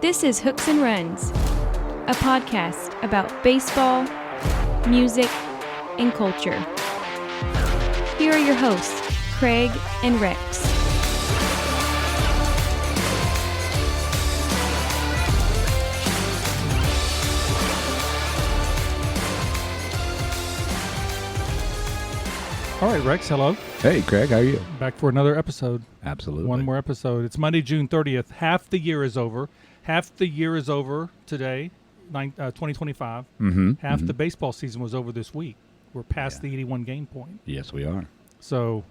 This is Hooks and Runs, a podcast about baseball, music, and culture. Here are your hosts, Craig and Rex. All right, Rex, hello. Hey, Craig, how are you? Back for another episode. Absolutely. One more episode. It's Monday, June 30th. Half the year is over. Half the year is over today, 2025. Half the baseball season was over this week. We're past the 81 game point. Yes, we are. So,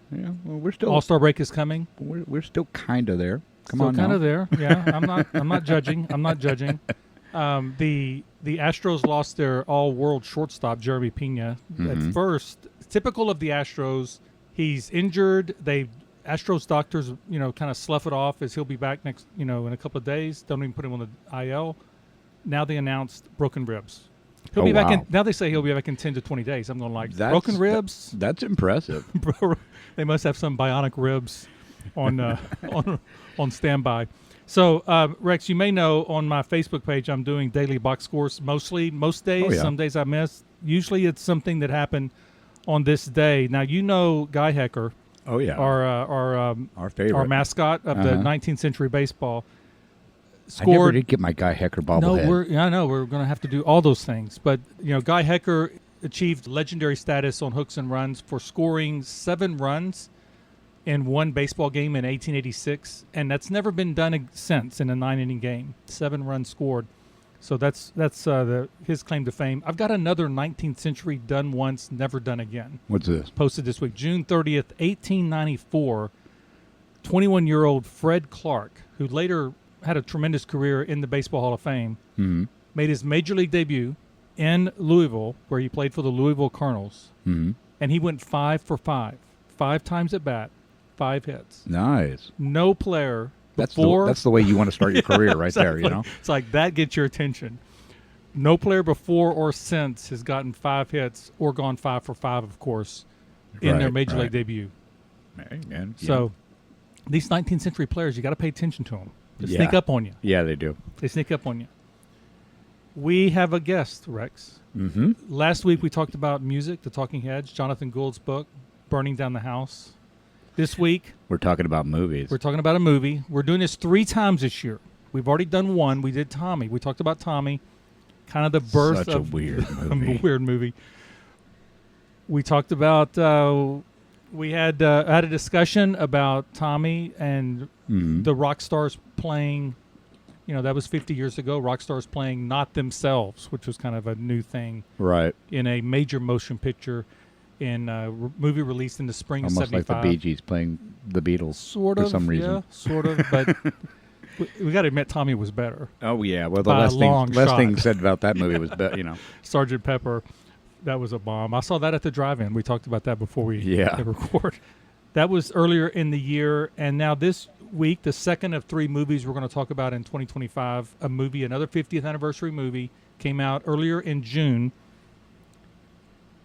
yeah, well, we're still All-Star break is coming. We're still kind of there. Come Still on, kind now. of there. Yeah, I'm not judging. I'm not judging. The Astros lost their all-world shortstop, Jeremy Pena. At first, typical of the Astros, he's injured. Astros doctors, kind of slough it off as he'll be back next, in a couple of days. Don't even put him on the IL. Now they announced broken ribs. He'll be back in. Now they say he'll be back in 10 to 20 days. I'm going like broken ribs. That's impressive. They must have some bionic ribs on on standby. So, Rex, you may know on my Facebook page I'm doing daily box scores most days. Oh, yeah. Some days I miss. Usually it's something that happened on this day. Now, Guy Hecker. Oh, yeah. Our favorite. Our mascot of the 19th century baseball. I never Scored. did get my Guy Hecker bobblehead. I know. We're going to have to do all those things. But, Guy Hecker achieved legendary status on Hooks and Runs for scoring 7 runs in one baseball game in 1886, and that's never been done since in a 9-inning game. 7 runs scored, so that's his claim to fame. I've got another 19th century done once, never done again. What's this? Posted this week, June 30th, 1894. 21-year-old Fred Clark, who later had a tremendous career in the Baseball Hall of Fame, made his major league debut in Louisville, where he played for the Louisville Cardinals, and he went 5 for 5, 5 times at bat. 5 hits. Nice. No player That's before. the way you want to start your career right Exactly. there, It's like that gets your attention. No player before or since has gotten 5 hits or gone 5 for 5, of course, in their major league debut. Man, So these 19th century players, you got to pay attention to them. They sneak up on you. Yeah, they do. They sneak up on you. We have a guest, Rex. Last week we talked about music, The Talking Heads, Jonathan Gould's book, Burning Down the House. This week, We're talking about movies. we're talking about a movie. We're doing this 3 times this year. We've already done one. We did Tommy. We talked about Tommy, kind of the birth Such of a weird movie. a weird movie. We talked about. We had a discussion about Tommy and the rock stars playing. That was 50 years ago. Rock stars playing not themselves, which was kind of a new thing, right. in a major motion picture. In a movie released in the spring Almost of 75. like the Bee Gees playing the Beatles Sort of, for some reason. yeah, sort of. But we got to admit, Tommy was better. Oh, yeah. Well, the By a less long thing shot. said about that movie was, Sergeant Pepper, that was a bomb. I saw that at the drive-in. We talked about that before we hit record. That was earlier in the year. And now this week, the second of 3 movies we're going to talk about in 2025, another 50th anniversary movie, came out earlier in June.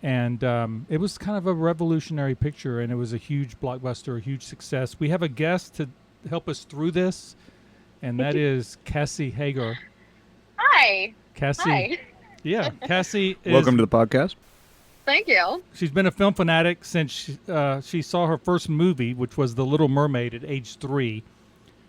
And it was kind of a revolutionary picture, and it was a huge blockbuster, a huge success. We have a guest to help us through this, and that is Cassandra Hager. Hi. Cassie. Hi. Yeah, Cassie is... Welcome to the podcast. Thank you. She's been a film fanatic since she saw her first movie, which was The Little Mermaid, at age 3.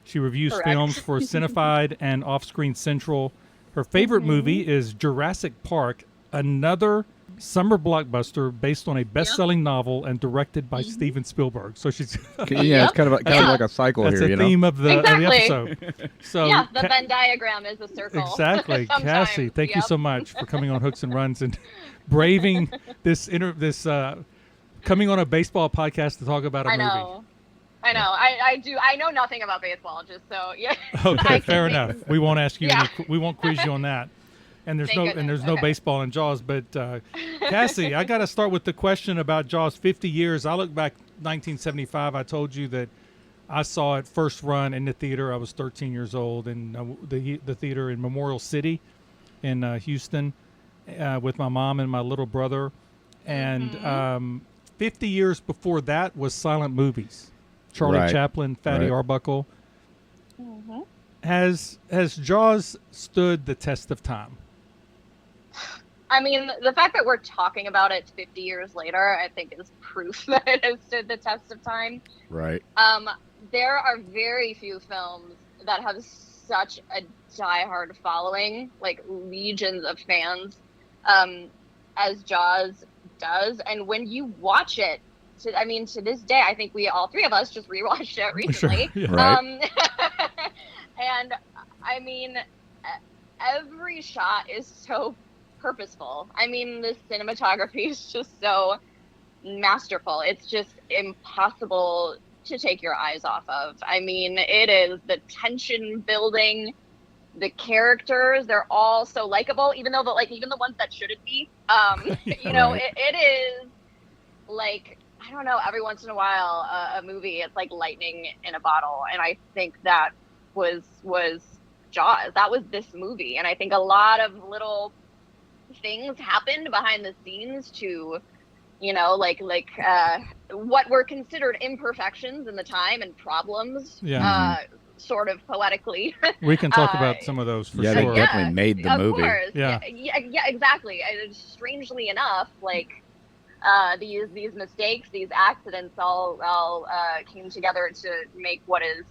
She reviews Correct. films for Cinefied and Offscreen Central. Her favorite movie is Jurassic Park, another summer blockbuster based on a best-selling novel and directed by Steven Spielberg. So she's It's kind of like a cycle that's here, the theme of the Exactly. episode. So Yeah, the Venn diagram is a circle. exactly, Sometimes. Cassie. Thank you Yep. so much for coming on Hooks and Runs and braving this coming on a baseball podcast to talk about a I movie. know. I know. I do. I know nothing about baseball, just so yeah. Okay, fair enough. We won't ask you. Yeah. We won't quiz you on that. And there's Thank no goodness. Okay. baseball in Jaws. But Cassie, I got to start with the question about Jaws. 50 years. I look back 1975. I told you that I saw it first run in the theater. I was 13 years old in the theater in Memorial City in Houston with my mom and my little brother. And 50 years before that was silent movies. Charlie Right. Chaplin, Fatty Right. Arbuckle. Has Jaws stood the test of time? I mean, the fact that we're talking about it 50 years later, I think is proof that it has stood the test of time. Right. There are very few films that have such a diehard following, like legions of fans, as Jaws does. And when you watch it, to this day, I think all three of us just rewatched it recently. Sure. Yeah. Right. And I mean, every shot is so purposeful. I mean, the cinematography is just so masterful. It's just impossible to take your eyes off of. I mean, it is the tension building, the characters, they're all so likable, even the ones that shouldn't be. You know, Right. it is like, I don't know, every once in a while, a movie, it's like lightning in a bottle. And I think that was Jaws. That was this movie. And I think a lot of little things happened behind the scenes to, you know, like what were considered imperfections in the time and problems, sort of poetically. We can talk about some of those for Yeah, sure. they definitely made the of movie. course. Yeah. Yeah, exactly. And strangely enough, like these mistakes, these accidents all came together to make what is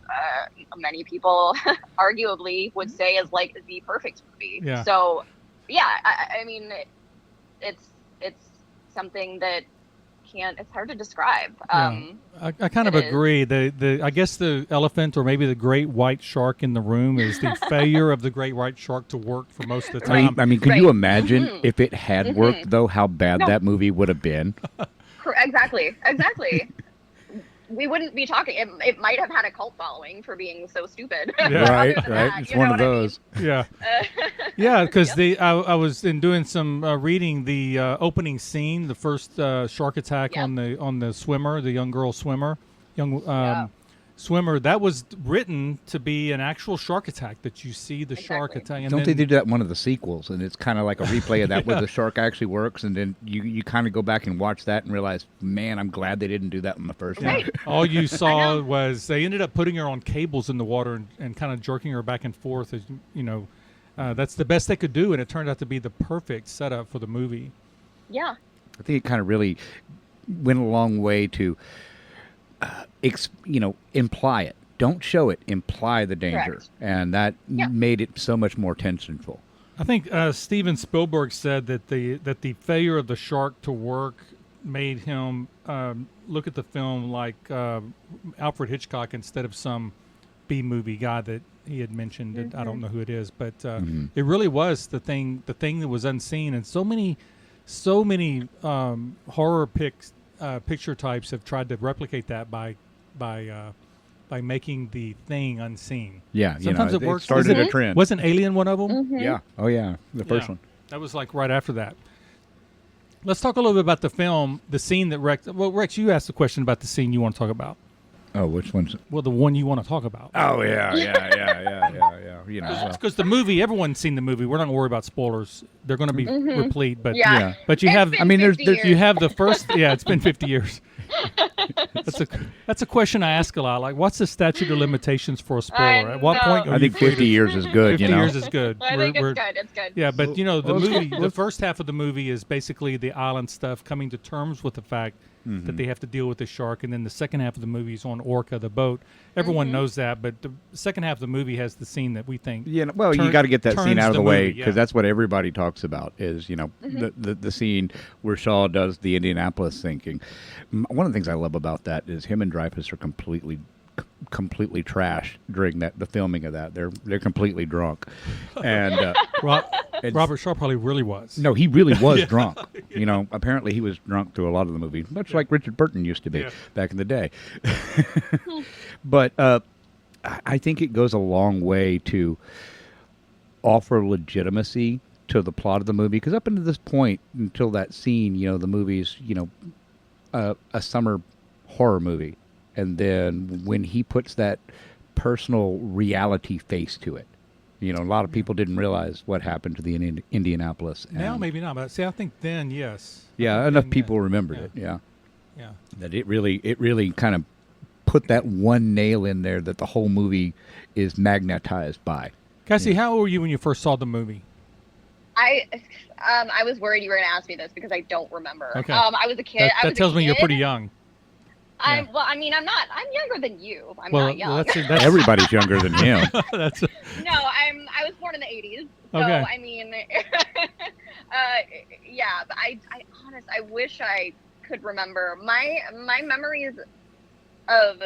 many people arguably would say is like the perfect movie. Yeah. So yeah, I mean, it's something that it's hard to describe. I kind of agree. I guess the elephant or maybe the great white shark in the room is the failure of the great white shark to work for most of the time. I mean, can Right. you imagine if it had worked, though, how bad No. that movie would have been? Exactly. We wouldn't be talking. It might have had a cult following for being so stupid. Yeah. Right, Other than right. that, It's you one know of what I mean? those. Yeah. Yeah, because I was doing some reading the opening scene, the first shark attack Yeah. on the swimmer, the young girl swimmer, Yeah. swimmer. That was written to be an actual shark attack that you see the shark Exactly. attack. And Don't they then- do that in one of the sequels? And it's kind of like a replay of that where the shark actually works. And then you kind of go back and watch that and realize, man, I'm glad they didn't do that in the first one. Right. All you saw was they ended up putting her on cables in the water and kind of jerking her back and forth. As, you know, that's the best they could do, and it turned out to be the perfect setup for the movie. Yeah. I think it kind of really went a long way to, imply it. Don't show it. Imply the danger, Correct. and that Yeah. made it so much more tensionful. I think Steven Spielberg said that the failure of the shark to work made him look at the film like Alfred Hitchcock instead of some B movie guy that he had mentioned. I don't know who it is, but it really was the thing that was unseen, and so many horror picture types have tried to replicate that by making the thing unseen. Yeah, Sometimes it works. started Isn't a it? trend. Wasn't Alien one of them? Mm-hmm. Yeah. Oh yeah, the first Yeah. one. That was like right after that. Let's talk a little bit about the film, the scene that Rex. Well, Rex, you asked the question about the scene you want to talk about. Oh, which one's? Well, the one you want to talk about. Oh yeah. You know. well, Because the movie, everyone's seen the movie. We're not going to worry about spoilers. They're going to be replete. But Yeah. Yeah. but you It's have. been I mean, 50 you years. have the first. Yeah, it's been 50 years. That's a question I ask a lot. Like, what's the statute of limitations for a spoiler? At what know. point? Are I you think free 50 to- years is good. 50 You know. years is good. I think it's good. It's good. Yeah, but you know, the Well, let's- movie, the first half of the movie is basically the island stuff, coming to terms with the fact that they have to deal with the shark, and then the second half of the movie is on Orca, the boat. Everyone knows that, but the second half of the movie has the scene that we think. Yeah, well, you turn- got to get that scene turns out of the the way movie, because yeah. that's what everybody talks about. Is the scene where Shaw does the Indianapolis sinking. One of the things I love about that is him and Dreyfuss are completely trashed during the filming of that. They're completely drunk, and Robert Shaw probably really was. no, he really was drunk. You know, apparently he was drunk through a lot of the movie, much like Richard Burton used to be Yeah. back in the day. But I think it goes a long way to offer legitimacy to the plot of the movie, because up until this point, until that scene, the movie's a summer horror movie, and then when he puts that personal reality face to it, a lot of people didn't realize what happened to the Indianapolis. Now and- maybe not, but see, I think then yes. yeah, I think enough then, people yeah. remembered Yeah. it. Yeah, Yeah. that it really kind of put that one nail in there that the whole movie is magnetized by. Cassie, how old were you when you first saw the movie? I was worried you were going to ask me this because I don't remember. Okay. I was a kid. That tells me you're pretty young. Well, I mean, I'm not. I'm younger than you. I'm Well, not young. that's Everybody's younger than him. that's No, I was born in the 80s. So, Okay. I mean, yeah, but I wish I could remember. My memories of,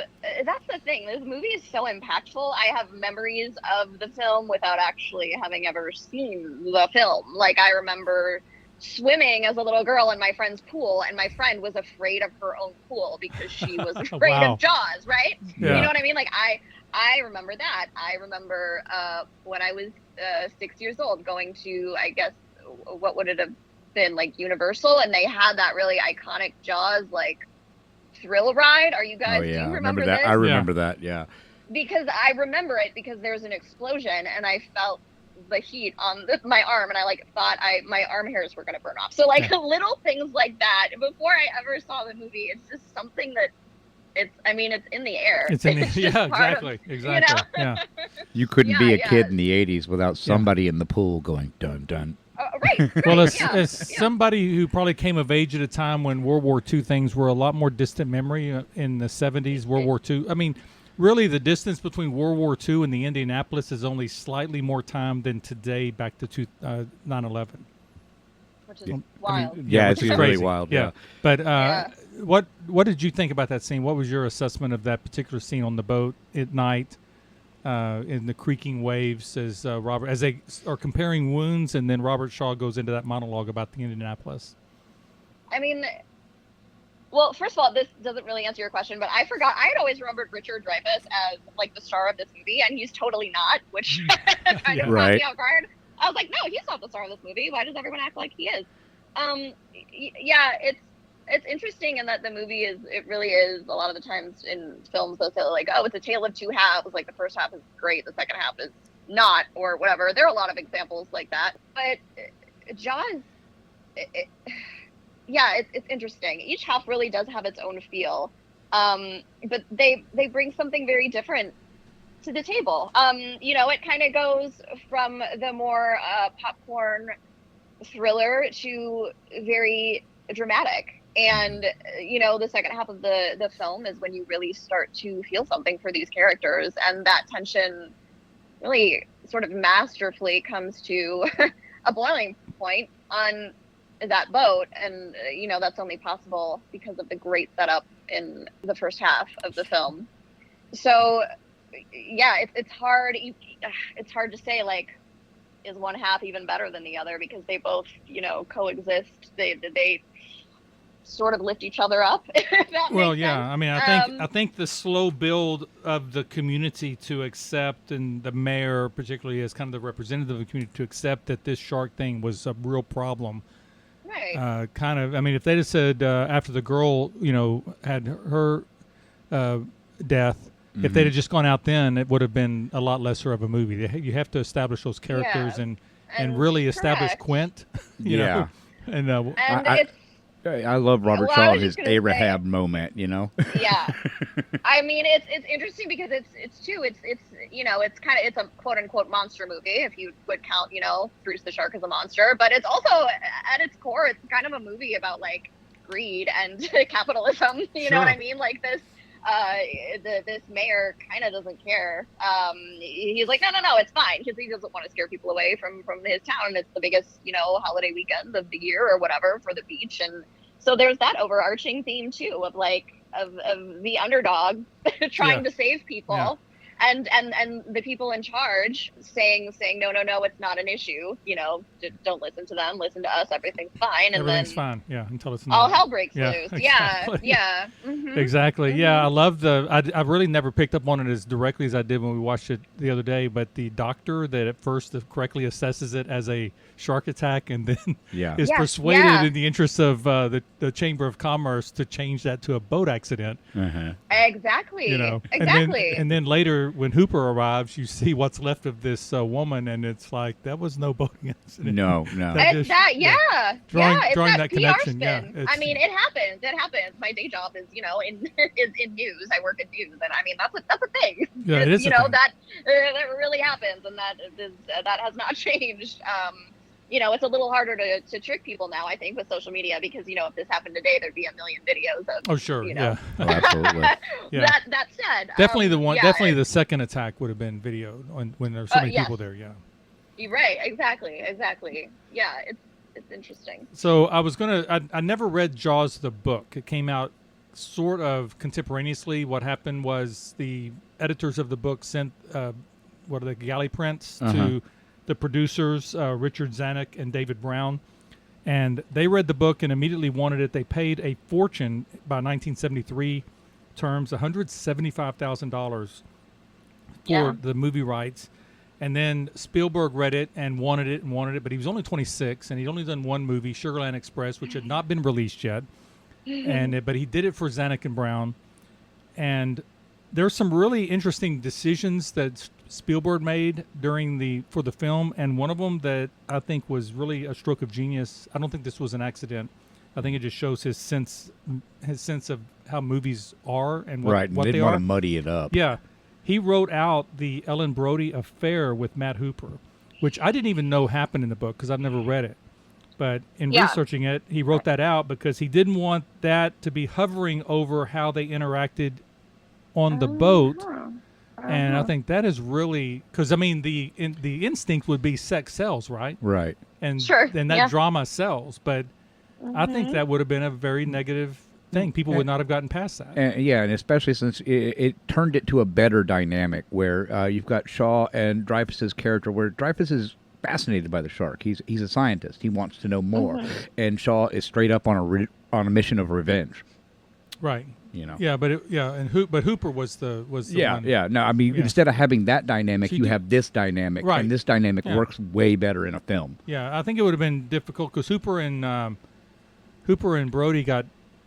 that's the thing. This movie is so impactful. I have memories of the film without actually having ever seen the film. Like, I remember swimming as a little girl in my friend's pool, and my friend was afraid of her own pool because she was afraid Wow. of Jaws, right? Yeah. You know what I mean? Like, I remember that. I remember when I was 6 years old going to, I guess, what would it have been, like Universal, and they had that really iconic Jaws, like, thrill ride. Are you guys, Oh yeah, do I you remember this? that. I remember that. Yeah. Because I remember it because there's an explosion and I felt the heat on my arm, and I thought my arm hairs were going to burn off. So little things like that. Before I ever saw the movie, it's just something that it's in the air. It's in the, just yeah, part of, exactly. you know? Yeah. You couldn't be a Yeah, kid yeah. in the 80s without somebody in the pool going dun dun. Right. Well, as yeah. somebody who probably came of age at a time when World War II things were a lot more distant memory in the 70s, World War II. I mean, really, the distance between World War II and the Indianapolis is only slightly more time than today back to 9/11. Which is wild. Yeah, which it's is really crazy. wild. Yeah. But Yeah. what did you think about that scene? What was your assessment of that particular scene on the boat at night? In the creaking waves, as Robert, as they are comparing wounds, and then Robert Shaw goes into that monologue about the Indianapolis. I mean, well, first of all, this doesn't really answer your question, but I forgot. I had always remembered Richard Dreyfuss as the star of this movie, and he's totally not, which kind of caught me off guard. I was like, no, he's not the star of this movie. Why does everyone act like he is? Yeah, it's interesting in that the movie it really is, a lot of the times in films they'll say oh, it's a tale of two halves, like the first half is great, the second half is not, or whatever. There are a lot of examples like that, but Jaws, it's interesting. Each half really does have its own feel, but they bring something very different to the table. It kind of goes from the more popcorn thriller to very dramatic. And, the second half of the film is when you really start to feel something for these characters. And that tension really sort of masterfully comes to a boiling point on that boat. And, that's only possible because of the great setup in the first half of the film. So, yeah, it's hard. It's hard to say, is one half even better than the other, because they both, coexist. They sort of lift each other up. If that Well, makes yeah. sense. I mean, I think the slow build of the community to accept, and the mayor particularly as kind of the representative of the community to accept that this shark thing was a real problem. Right. I mean, if they just said after the girl, had her death, if they'd have just gone out then, it would have been a lot lesser of a movie. You have to establish those characters and really establish correct. Quint. You know? And I love Robert Well, I Shaw was and his just gonna Rahab moment, Yeah. I mean, it's interesting because it's a quote unquote monster movie, if you would count, Bruce the Shark as a monster, but it's also at its core, it's kind of a movie about greed and capitalism. You know what I mean? This mayor kind of doesn't care. He's like, no, it's fine, because he doesn't want to scare people away from his town. It's the biggest, holiday weekend of the year or whatever for the beach. And so there's that overarching theme too of the underdog trying to save people. Yeah. And the people in charge saying no, it's not an issue. Don't listen to them. Listen to us. Everything's fine. And everything's then fine. Yeah, until it's all not. hell breaks Yeah, loose. exactly. Yeah. Mm-hmm. Exactly. Yeah, I love I really never picked up on it as directly as I did when we watched it the other day. But the doctor that at first correctly assesses it as a shark attack, and then is Yes, persuaded yeah. in the interest of the Chamber of Commerce to change that to a boat accident. Exactly. Exactly. And then later when Hooper arrives, you see what's left of this woman, and it's like that was no boating accident. No. Drawing it's that that PR connection. spin. Yeah, I mean, it happens. It happens. My day job is, in news. I work in news, and I mean that's a thing. Yeah, it is. That really happens, and that has not changed. It's a little harder to trick people now, I think, with social media because, if this happened today, there'd be a million videos of. Oh, sure. Yeah. Oh, absolutely. Yeah. That said, definitely definitely the second attack would have been videoed when there's so many people there. Yeah. You're right. Exactly. Yeah. It's interesting. So I never read Jaws the book. It came out sort of contemporaneously. What happened was the editors of the book sent galley prints to the producers, Richard Zanuck and David Brown, and they read the book and immediately wanted it. They paid a fortune by 1973 terms, $175,000 for the movie rights. And then Spielberg read it and wanted it, but he was only 26 and he'd only done one movie, Sugarland Express, which had not been released yet. But he did it for Zanuck and Brown. And there's some really interesting decisions that Spielberg made for the film, and one of them that I think was really a stroke of genius. I don't think this was an accident. I think it just shows his sense of how movies are and what, right. what they they want are. to muddy it up. Yeah, he wrote out the Ellen Brody affair with Matt Hooper, which I didn't even know happened in the book because I've never read it. But in researching it, he wrote that out because he didn't want that to be hovering over how they interacted on the boat. And I think that is really because I mean the instinct would be sex sells, right? Right. And sure. and that drama sells, but I think that would have been a very negative thing. People would not have gotten past that. And especially since it turned it to a better dynamic where you've got Shaw and Dreyfuss's character, where Dreyfuss is fascinated by the shark. He's a scientist. He wants to know more, and Shaw is straight up on a mission of revenge. Right. Yeah, but but Hooper was the one. Yeah. No, I mean, instead of having that dynamic, you have this dynamic, right. And this dynamic works way better in a film. Yeah, I think it would have been difficult because Hooper and Brody got,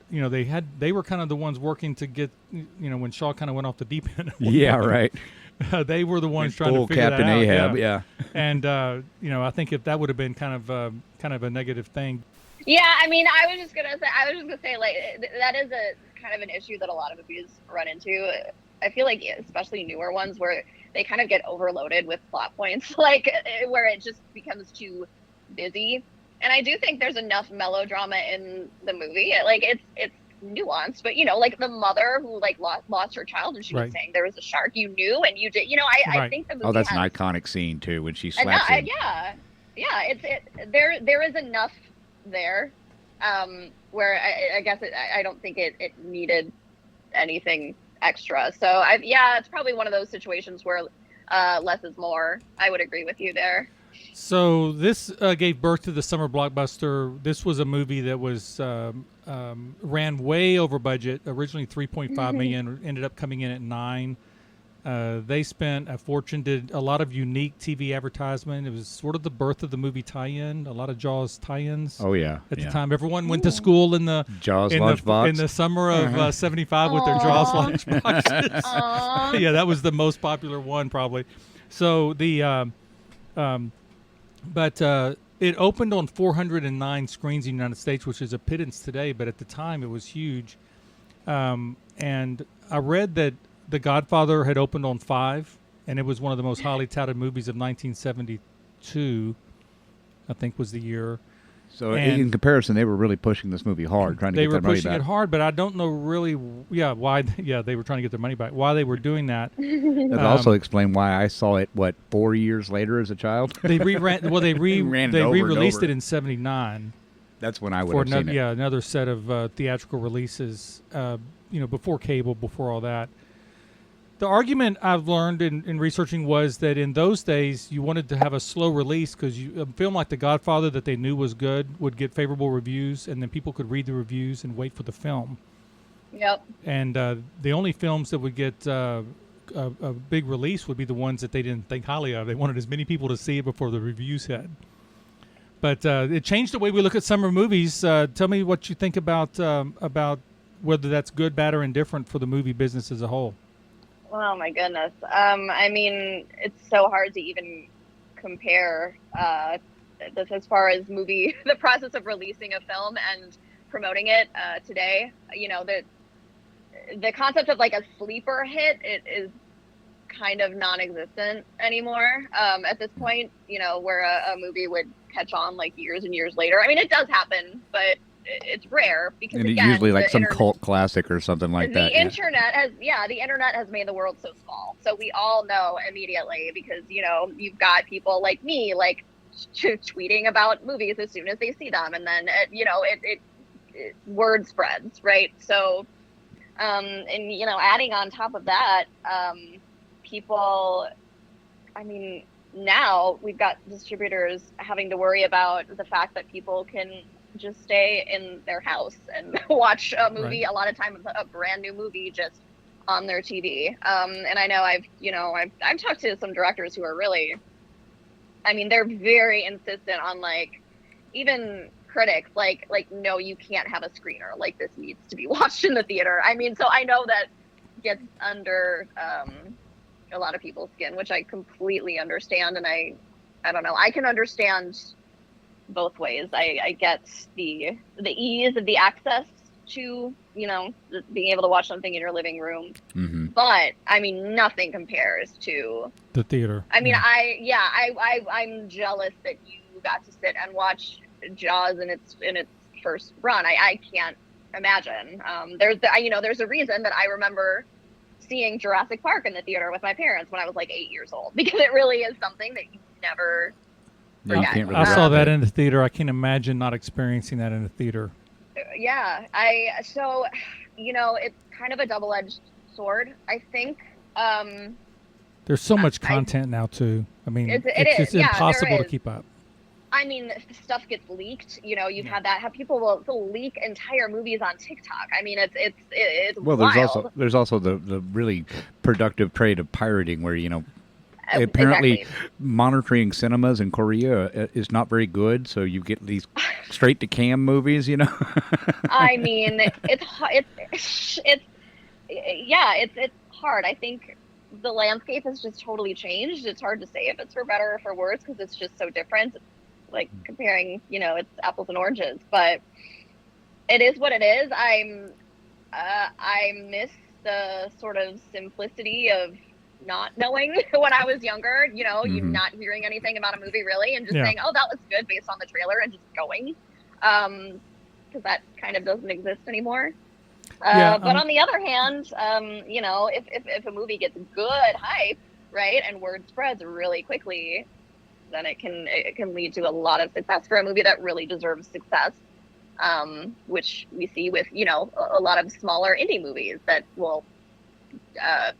they were kind of the ones working to get, when Shaw kind of went off the deep end. Yeah, right. They were the ones trying to figure Captain that out. Ahab, yeah. And I think if that would have been kind of a negative thing. Yeah, I mean, I was just gonna say, like, that is a kind of an issue that a lot of movies run into. I feel like, especially newer ones, where they kind of get overloaded with plot points, like where it just becomes too busy. And I do think there's enough melodrama in the movie. Like, it's nuanced, but like the mother who lost her child and she was saying there was a shark, you knew and you did. I think the movie. Oh, that's an iconic scene too when she slaps him. Yeah. There is enough there, where I guess I don't think it needed anything extra. So it's probably one of those situations where less is more. I would agree with you there. So this gave birth to the summer blockbuster. This was a movie that was ran way over budget. Originally $3.5 million, ended up coming in at $9 million. They spent a fortune, did a lot of unique TV advertisement. It was sort of the birth of the movie tie-in, a lot of Jaws tie-ins. Oh, yeah. At the time, everyone went to school in the Jaws lunchbox in the summer of 75 with their Jaws lunchboxes. Yeah, that was the most popular one probably. So it opened on 409 screens in the United States, which is a pittance today, but at the time it was huge. And I read that The Godfather had opened on 5, and it was one of the most highly touted movies of 1972, I think was the year. So in comparison, they were really pushing this movie hard, trying to get their money back. They were pushing it hard, but I don't know really, why. Yeah, they were trying to get their money back. Why they were doing that? That also explained why I saw it. 4 years later as a child? They re-released it in '79. That's when I would have seen it. Yeah, another set of theatrical releases. Before cable, before all that. The argument I've learned in researching was that in those days you wanted to have a slow release because a film like The Godfather that they knew was good would get favorable reviews, and then people could read the reviews and wait for the film. Yep. And the only films that would get a big release would be the ones that they didn't think highly of. They wanted as many people to see it before the reviews hit. But it changed the way we look at summer movies. Tell me what you think about whether that's good, bad, or indifferent for the movie business as a whole. Oh my goodness. I mean, it's so hard to even compare this as far as movie, the process of releasing a film and promoting it today. You know, the concept of like a sleeper hit, it is kind of non-existent anymore at this point, you know, where a movie would catch on like years and years later. I mean, it does happen, but it's rare because And again, usually like some internet, cult classic or something like that. the internet has made the world so small, so we all know immediately because, you know, you've got people like me like tweeting about movies as soon as they see them, and then you know, it word spreads, right? So and you know, adding on top of that, people, I mean, now we've got distributors having to worry about the fact that people can just stay in their house and watch a movie. Right. A lot of times, a brand new movie just on their TV. And I know I've talked to some directors who are really, I mean, they're very insistent on like, even critics like no, you can't have a screener, like this needs to be watched in the theater. I mean, so I know that gets under a lot of people's skin, which I completely understand, and I don't know, I can understand both ways. I get the ease of the access to, you know, being able to watch something in your living room, but I mean, nothing compares to the theater. I mean, I'm jealous that you got to sit and watch Jaws in its first run. I can't imagine. There's a reason that I remember seeing Jurassic Park in the theater with my parents when I was like 8 years old, because it really is something that you never forget. Can't really I saw that it. in the theater. I can't imagine not experiencing that in the theater. Yeah, so, you know, it's kind of a double-edged sword, I think. There's so much content now too. I mean, it's impossible to keep up. I mean, stuff gets leaked. You know, you've had people will leak entire movies on TikTok. I mean, it's well, wild. there's also the really productive trade of pirating, where, you know, apparently monitoring cinemas in Korea is not very good, so you get these straight to cam movies, you know. I mean, it's hard. I think the landscape has just totally changed. It's hard to say if it's for better or for worse because it's just so different. It's like comparing, you know, it's apples and oranges, but it is what it is. I miss the sort of simplicity of not knowing when I was younger, you know, you not hearing anything about a movie really and just saying, oh, that looks good based on the trailer and just going. Because that kind of doesn't exist anymore. But on the other hand, you know, if a movie gets good hype, right, and word spreads really quickly, then it can lead to a lot of success for a movie that really deserves success, which we see with, you know, a lot of smaller indie movies that will,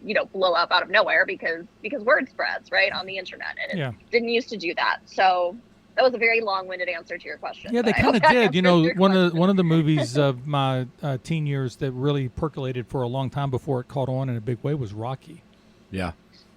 you know, blow up out of nowhere because word spreads, right, on the internet, and it didn't used to do that. So that was a very long-winded answer to your question. Yeah, they kind of did. You know, one of the movies of my teen years that really percolated for a long time before it caught on in a big way was Rocky. Yeah.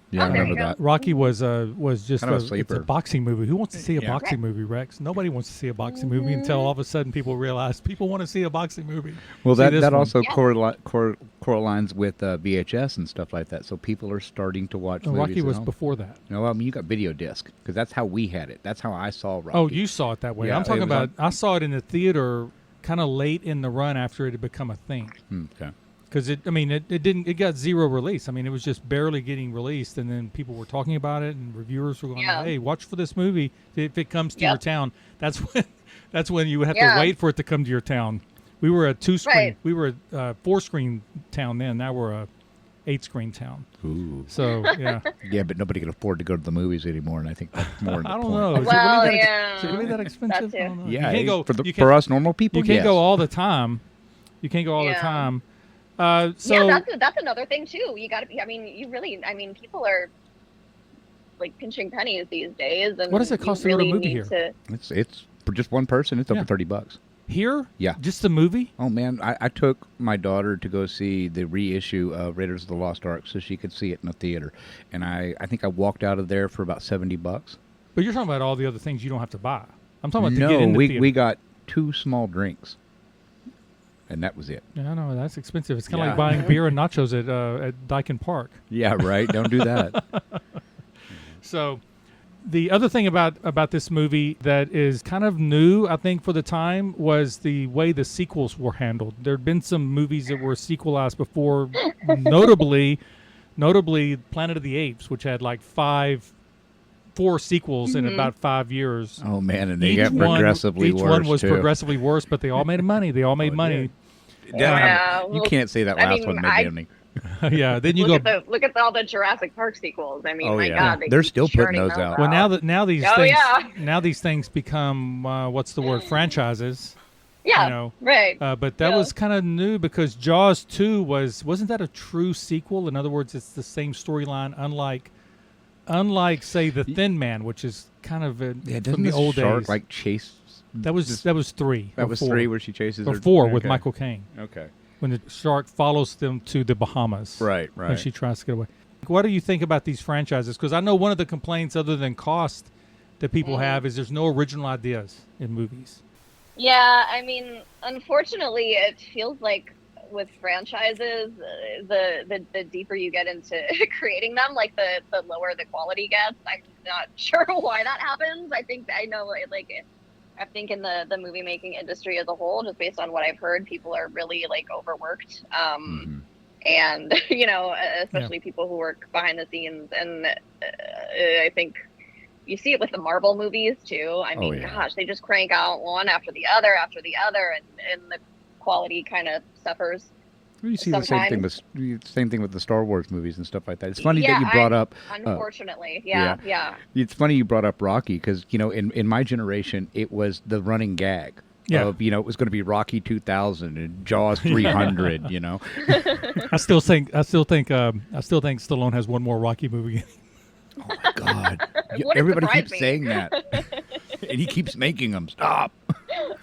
Yeah, I remember that. Rocky was just kind of it's a boxing movie. Who wants to see a boxing movie, Rex? Nobody wants to see a boxing movie until all of a sudden people realize people want to see a boxing movie. Well, that also correlates with VHS and stuff like that. So people are starting to watch movies Rocky at was home. before that. No, I mean, you got video disc, because that's how we had it. That's how I saw Rocky. Oh, you saw it that way. Yeah, I'm talking about I saw it in the theater kind of late in the run after it had become a thing. Okay. Because it got zero release. I mean, it was just barely getting released, and then people were talking about it, and reviewers were going, "Hey, watch for this movie if it comes to your town." That's when you would have to wait for it to come to your town. We were a 2-screen. Right. We were a 4-screen town then. Now we're a 8-screen town. Ooh. So yeah. Yeah, but nobody can afford to go to the movies anymore, and I think that's more. I don't know. Well, is it really that expensive? I don't know. Yeah, you can't go, for us normal people. You can't go all the time. You can't go all the time. That's another thing too. You got to be. I mean, people are like pinching pennies these days. And what does it cost to go to a movie here? It's for just one person. It's over $30. Here? Yeah. Just the movie? Oh man, I took my daughter to go see the reissue of Raiders of the Lost Ark so she could see it in a theater, and I think I walked out of there for about $70. But you're talking about all the other things you don't have to buy. I'm talking about to get in the theater. We got 2 small drinks. and that was it. Yeah, no, that's expensive. It's kind of Yeah. like buying beer and nachos at Dyken Park. Yeah, right. Don't do that. So, the other thing about this movie that is kind of new, I think, for the time, was the way the sequels were handled. There had been some movies that were sequelized before, notably Planet of the Apes, which had like 4 sequels in about 5 years. Oh man, and they got progressively worse. Each one was too. progressively worse, but they all made money. They all made money. Yeah, You can't say that last one made money. Yeah, then you look go. look at all the Jurassic Park sequels. I mean, Oh, my yeah. God, They're keep still putting churning those out. Well, now these Oh, things yeah. now these things become what's the word, franchises. Yeah, You know, right. but that was kind of new because Jaws 2 wasn't that a true sequel? In other words, it's the same storyline, unlike say The Thin Man, which is kind of from the old shark days. like chase. That was 3. That or was 4. 3 where she chases Or her. 4 with Okay. Michael Caine Okay. when the shark follows them to the Bahamas. Right. And she tries to get away. What do you think about these franchises? Because I know one of the complaints, other than cost, that people have is there's no original ideas in movies. Yeah, I mean, unfortunately, it feels like with franchises, the deeper you get into creating them, like the lower the quality gets. I'm not sure why that happens. I think in the movie making industry as a whole, just based on what I've heard, people are really like overworked. And especially people who work behind the scenes, and I think you see it with the Marvel movies too. I mean, gosh, they just crank out one after the other, and the quality kind of suffers. You see the same thing with the Star Wars movies and stuff like that. It's funny that you brought up. Unfortunately, yeah. It's funny you brought up Rocky because in my generation it was the running gag. Of, it was going to be Rocky 2000 and Jaws 300. I still think Stallone has one more Rocky movie. Oh my God! Everybody keeps saying that, and he keeps making them. Stop.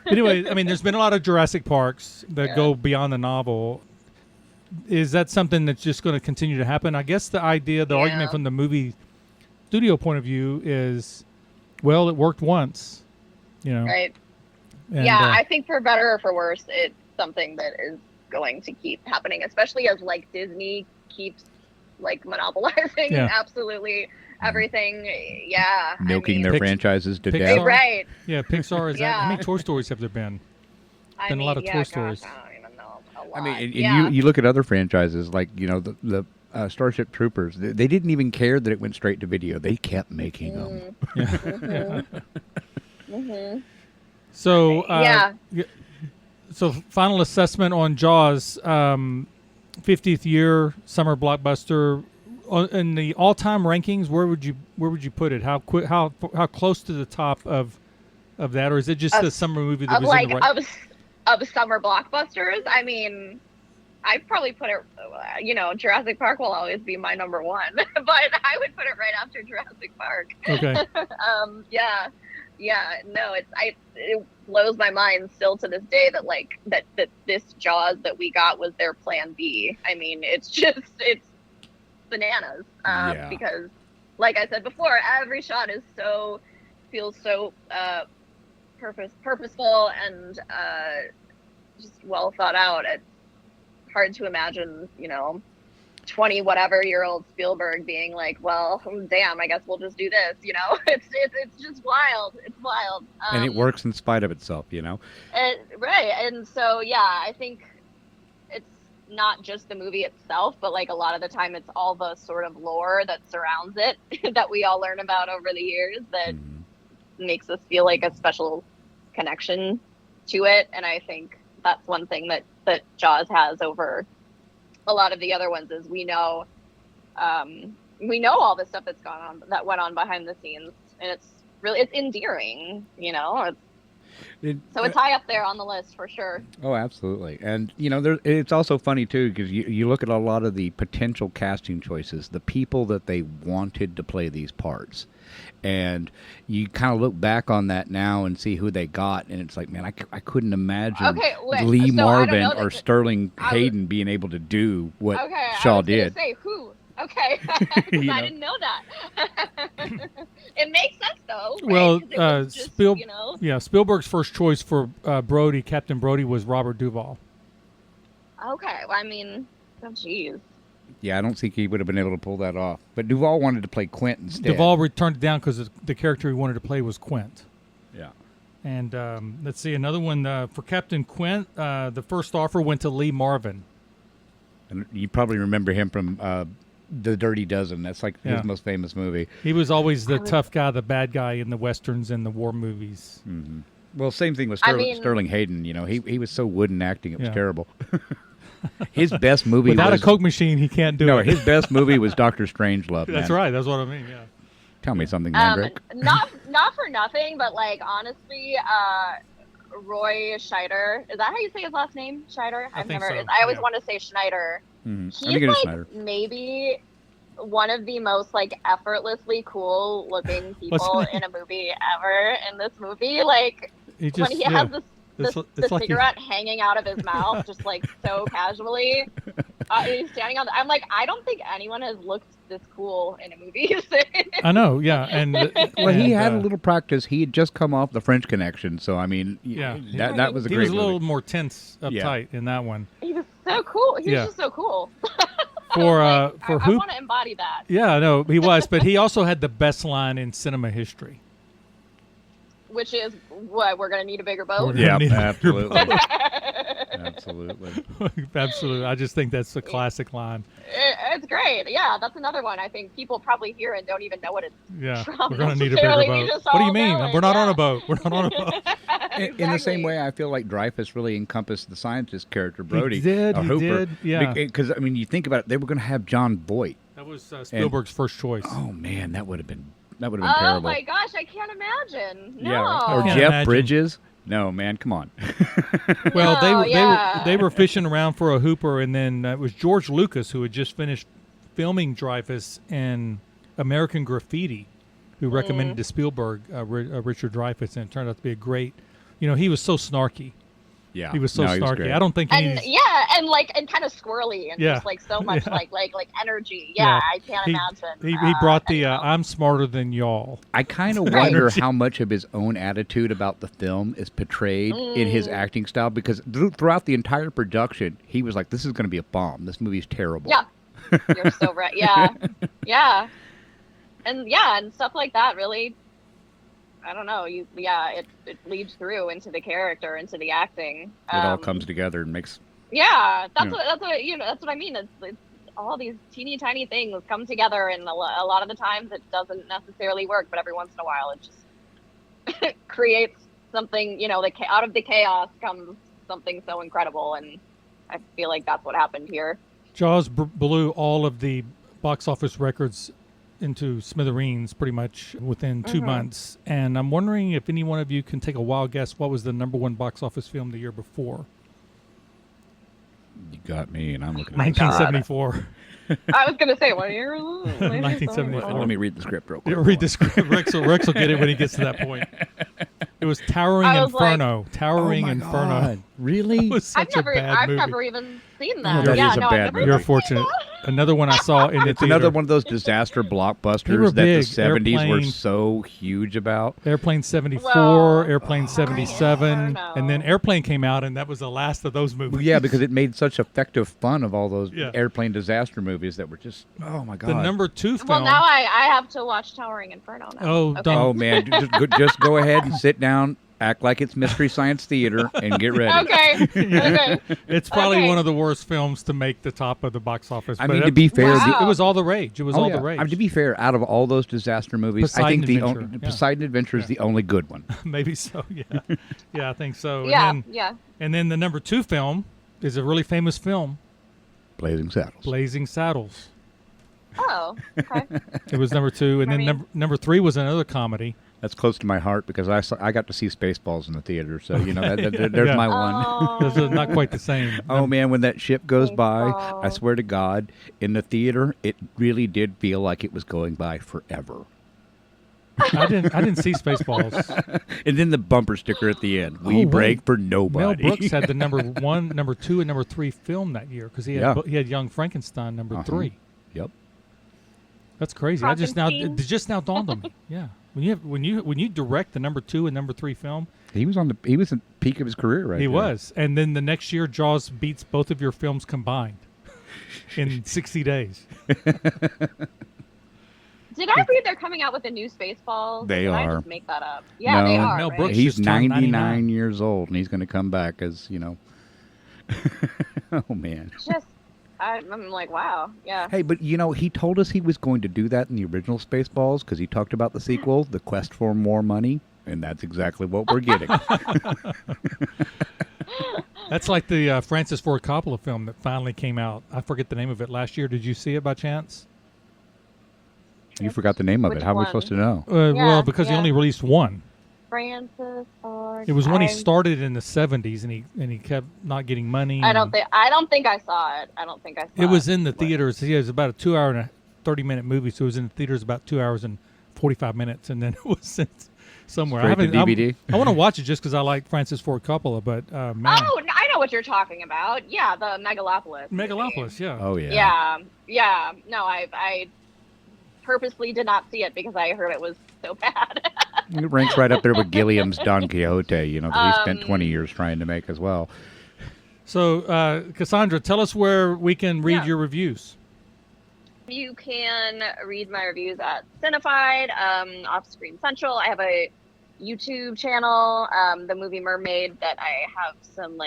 Anyway, I mean, there's been a lot of Jurassic Parks that go beyond the novel. Is that something that's just going to continue to happen? I guess the argument from the movie studio point of view is, well, it worked once, Right. And, I think for better or for worse, it's something that is going to keep happening, especially as like Disney keeps like monopolizing absolutely everything. Yeah. Milking their franchises to death. Right. Yeah, Pixar is that. How many Toy Stories have there been? A lot of Toy Stories. I don't even know. A lot. I mean, and you look at other franchises like the Starship Troopers. They didn't even care that it went straight to video. They kept making them. So So final assessment on Jaws, 50th year summer blockbuster. In the all-time rankings, where would you put it? How close to the top of that, or is it just a summer movie that was in the right? Of summer blockbusters? I mean, I'd probably put it. Jurassic Park will always be my number one, but I would put it right after Jurassic Park. Okay. Yeah. No, it blows my mind still to this day that this Jaws that we got was their plan B. I mean, it's bananas. Because, like I said before, every shot feels so purposeful and just well thought out. It's hard to imagine, 20-whatever-year-old Spielberg being like, well, damn, I guess we'll just do this. It's just wild. It's wild. And it works in spite of itself, Right. And so, I think it's not just the movie itself, but like a lot of the time it's all the sort of lore that surrounds it that we all learn about over the years that makes us feel like a special connection to it. And I think that's one thing that Jaws has over a lot of the other ones is we know all the stuff that went on behind the scenes, and it's endearing, so it's high up there on the list for sure. Oh, absolutely. And it's also funny too because you look at a lot of the potential casting choices, the people that they wanted to play these parts, and you kind of look back on that now and see who they got, and it's like, man, I couldn't imagine Lee Marvin or Sterling Hayden being able to do what Shaw did. Say who? Okay, I didn't know that. It makes sense though. Right? Well, Spielberg's first choice for Captain Brody was Robert Duvall. Okay, well, I mean, oh jeez. Yeah, I don't think he would have been able to pull that off. But Duvall wanted to play Quint instead. Duvall turned it down because the character he wanted to play was Quint. Yeah. And let's see, another one for Captain Quint. The first offer went to Lee Marvin. And you probably remember him from The Dirty Dozen. That's like his most famous movie. He was always the tough guy, the bad guy in the westerns and the war movies. Mm-hmm. Well, same thing with Sterling Hayden. You know, he was so wooden acting; it was terrible. His best movie without a Coke machine, he can't do it. No, his best movie was Dr. Strangelove. That's right. That's what I mean. Yeah. Tell me something, Mandrake. Not for nothing, but like honestly, Roy Scheider. Is that how you say his last name? Scheider? I think so. I always want to say Schneider. Mm-hmm. He's like maybe one of the most like effortlessly cool looking people in a movie ever. In this movie, like when he has the like cigarette hanging out of his mouth, just like so casually. He's standing on. I'm like, I don't think anyone has looked this cool in a movie. I know, yeah, and he had a little practice. He had just come off The French Connection, so I mean, that was a great. He was a little movie. more tense, uptight in that one. He was so cool. He was just so cool. For I want to embody that. Yeah, no, he was, but he also had the best line in cinema history. Which is what we're going to need a bigger boat. Yeah, absolutely. Absolutely. Absolutely. I just think that's a classic line. It's great. Yeah, that's another one. I think people probably hear and don't even know what it's from. We're going to need a bigger boat. What do you mean? We're not on a boat. We're not on a boat. In the same way, I feel like Dreyfuss really encompassed the scientist character, Brody. He did, yeah. Because, I mean, you think about it, they were going to have John Voight. That was Spielberg's first choice. Oh, man, that would have been terrible. Oh my gosh, I can't imagine. No. Yeah, or Jeff Bridges. No, man, come on. Well, they were fishing around for a Hooper, and then it was George Lucas who had just finished filming Dreyfuss in American Graffiti, who recommended to Spielberg Richard Dreyfuss, and it turned out to be a great. You know, he was so snarky. Yeah, he was so snarky. I don't think and kind of squirrely and just like so much like energy. Yeah, I can't imagine. He brought the I'm smarter than y'all. I kind of wonder how much of his own attitude about the film is portrayed in his acting style, because throughout the entire production, he was like, "This is going to be a bomb. This movie's terrible." Yeah, you're so right. Yeah, and stuff like that really. I don't know. It leads through into the character, into the acting. It all comes together and makes. Yeah, that's what I mean. It's all these teeny tiny things come together, and a lot of the times it doesn't necessarily work, but every once in a while it just creates something. You know, out of the chaos comes something so incredible, and I feel like that's what happened here. Jaws blew all of the box office records into smithereens pretty much within 2 months, and I'm wondering if any one of you can take a wild guess what was the number one box office film the year before. You got me, and I'm looking at 1974. I was going to say, what year was it? 1974. Let me read the script real quick. Read the script. Rex will get it when he gets to that point. It was Towering Inferno. Like, Towering Inferno. God. Really? It was such a bad movie. I've never even seen that. That is a bad movie. You're fortunate. Another one I saw in the It's theater. another one of those disaster blockbusters that the 70s were so huge about. Airplane 74, Airplane 77, and then Airplane came out, and that was the last of those movies. Well, yeah, because it made such effective fun of all those airplane disaster movies that were just, oh my God. The number 2 film. Well, now I have to watch Towering Inferno now. Oh, okay. Oh, man, just go ahead and sit down. Act like it's Mystery Science Theater and get ready. Okay. It's probably one of the worst films to make the top of the box office. I mean, to be fair, it was all the rage. It was all the rage. I mean, to be fair, out of all those disaster movies, Poseidon I think Adventure. Poseidon Adventure is the only good one. Maybe so. Yeah, yeah, I think so. Yeah, And then the number 2 film is a really famous film, Blazing Saddles. Blazing Saddles. Oh, okay. It was number 2, and then number 3 was another comedy. That's close to my heart because I got to see Spaceballs in the theater, so you know there's my one. This is not quite the same. Oh man, when that ship goes by, I swear to God, in the theater, it really did feel like it was going by forever. I didn't see Spaceballs. And then the bumper sticker at the end: "We break for nobody." Mel Brooks had the number 1, number 2, and number 3 film that year because he had Young Frankenstein number 3. Yep. That's crazy. It just now dawned on me. Yeah. When you direct the number 2 and number 3 film, he was in peak of his career, right? He there. was. And then the next year, Jaws beats both of your films combined in 60 days. Did I read they're coming out with a new Spaceballs? They Did are. I just make that up? Yeah, No, they are. Mel right? Brooks He's just turned 99 years old, and he's going to come back as, oh, man. Just, I'm like, wow. Yeah. Hey, but, he told us he was going to do that in the original Spaceballs because he talked about the sequel, The Quest for More Money, and that's exactly what we're getting. That's like the Francis Ford Coppola film that finally came out. I forget the name of it last year. Did you see it by chance? You forgot the name of Which it. How are we one? supposed to know? Well, because he yeah. only released one. Francis Ford. It was when he started in the 70s, and he kept not getting money. I don't think I saw it. I don't think I saw it. It was in the theaters. It was about a 2 hour and a 30-minute movie, so it was in the theaters about 2 hours and 45 minutes, and then it was sent somewhere. Straight to DVD? I want to watch it just because I like Francis Ford Coppola, but man. Oh, I know what you're talking about. Yeah, the Megalopolis. Megalopolis, yeah. Oh, yeah. Yeah. No, I purposely did not see it because I heard it was so bad. It ranks right up there with Gilliam's Don Quixote, that he spent 20 years trying to make as well. So, Cassandra, tell us where we can read your reviews. You can read my reviews at Cinefied, Off Screen Central. I have a YouTube channel, The Movie Mermaid, that I have some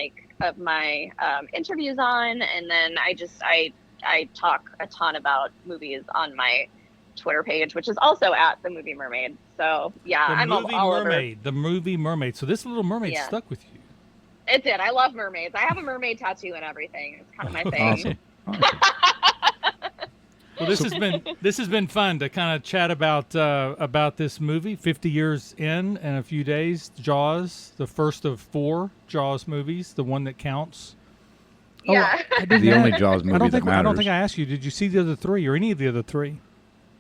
of my interviews on, and then I talk a ton about movies on my Twitter page, which is also at The Movie Mermaid. So yeah, I'm all over. The Movie Mermaid. So this little mermaid stuck with you. It did. I love mermaids. I have a mermaid tattoo and everything. It's kind of my thing. Awesome. Well, this has been fun to kind of chat about this movie. 50 years in a few days. Jaws, the first of 4 Jaws movies, the one that counts. Yeah. The only Jaws movie that matters. I don't think I asked you. Did you see the other 3 or any of the other 3?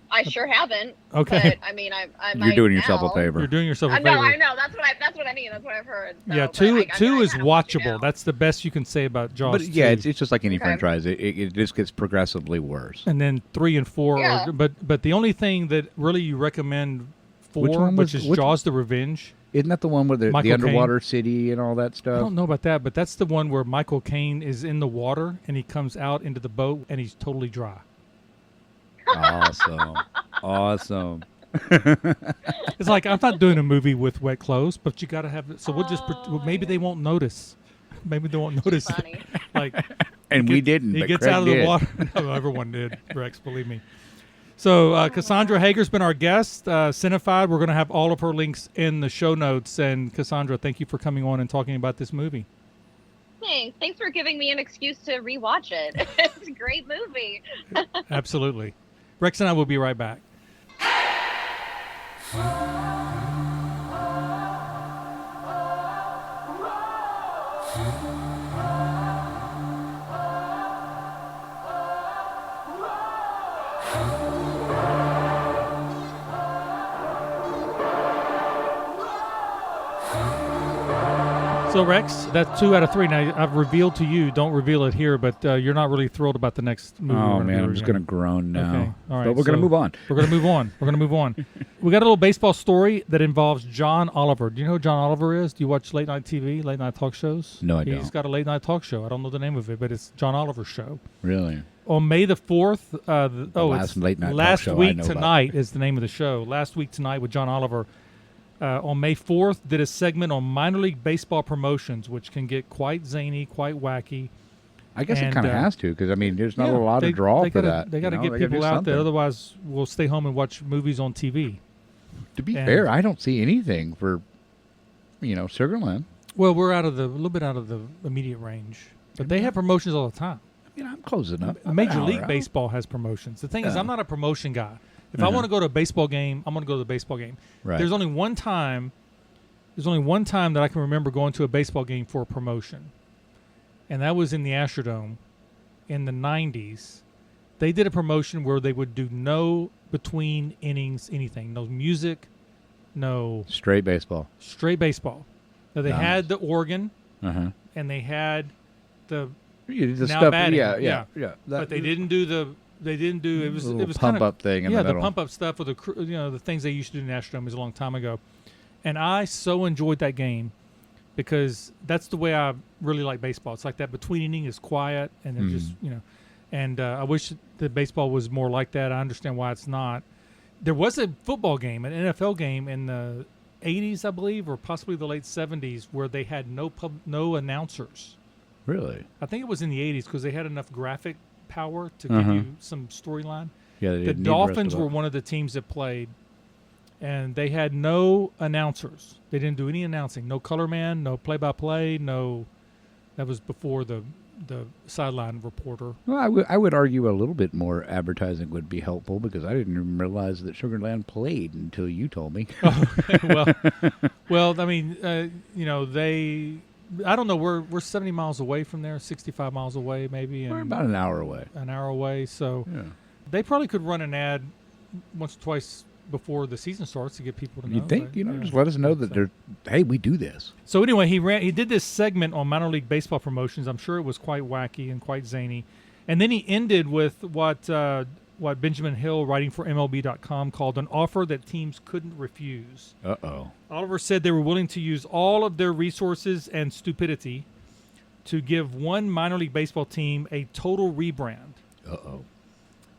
I sure haven't. Okay. But I mean, I You're doing yourself a favor. You're doing yourself a favor. I know. That's what I mean. That's what I've heard. So, Yeah, two is watchable. That's the best you can say about Jaws. But yeah, 2. it's just like any franchise. It just gets progressively worse. And then 3 and 4 Yeah. are, but the only thing that really you recommend 4, Which is Jaws: The Revenge. Isn't that the one where the underwater city and all that I stuff? don't know about that, but that's the one where Michael Caine is in the water and he comes out into the boat and he's totally dry. Awesome. It's like, I'm not doing a movie with wet clothes, but you got to have it. So we'll just, maybe they won't notice. Maybe they won't notice. Funny. And we didn't. He but gets Craig out of did. the water. No, everyone did, Rex, believe me. So Cassandra Hager's been our guest. Cinefied, we're going to have all of her links in the show notes. And Cassandra, thank you for coming on and talking about this movie. Thanks for giving me an excuse to rewatch it. It's a great movie. Absolutely. Rex and I will be right back. So, Rex, that's 2 out of 3. Now, I've revealed to you, don't reveal it here, but you're not really thrilled about the next movie. Oh, man, I'm just going to groan now. Okay. All right, but we're going to move on. We're going to move on. We got a little baseball story that involves John Oliver. Do you know who John Oliver is? Do you watch late night TV, late night talk shows? No, I don't. He's got a late night talk show. I don't know the name of it, but it's John Oliver's show. Really? On May the 4th, last late night talk Last show I Week know Tonight is the name of the show. Last Week Tonight with John Oliver. On May 4th, did a segment on minor league baseball promotions, which can get quite zany, quite wacky. I guess it kind of has to, because, I mean, there's not a lot of draw for that. They got to get people out there. Otherwise, we'll stay home and watch movies on TV. To be fair, I don't see anything for, Sugarland. Well, we're a little bit out of the immediate range. But they have promotions all the time. I mean, I'm close enough. Major League Baseball has promotions. The thing is, I'm not a promotion guy. If I want to go to a baseball game, I'm going to go to the baseball game. Right. There's only one time that I can remember going to a baseball game for a promotion. And that was in the Astrodome in the 90s. They did a promotion where they would do no between innings anything. No music, no... Straight baseball. Straight baseball. Now, they had the organ, Uh-huh. and they had the now stuff, batting. Yeah. But they didn't do the... They didn't do it. Was pump up thing in the middle. The pump up stuff with the things they used to do in the Astrodome was a long time ago, and I so enjoyed that game because that's the way I really like baseball. It's like that between inning is quiet, and they're just, and I wish the baseball was more like that. I understand why it's not. There was a football game, an NFL game in the 80s, I believe, or possibly the late 70s, where they had no announcers. Really? I think it was in the 80s because they had enough graphic power to give you some storyline. Yeah, the Dolphins were one of the teams that played, and they had no announcers. They didn't do any announcing. No color man, no play-by-play, no. That was before the sideline reporter. Well, I would argue a little bit more advertising would be helpful because I didn't even realize that Sugarland played until you told me. Well, I mean, I don't know. We're 70 miles away from there, 65 miles away, maybe. And we're about an hour away. So they probably could run an ad once or twice before the season starts to get people to know. You'd think, just let us know that hey, we do this. So anyway, he did this segment on minor league baseball promotions. I'm sure it was quite wacky and quite zany. And then he ended with what Benjamin Hill, writing for MLB.com, called an offer that teams couldn't refuse. Uh-oh. Oliver said they were willing to use all of their resources and stupidity to give one minor league baseball team a total rebrand. Uh-oh.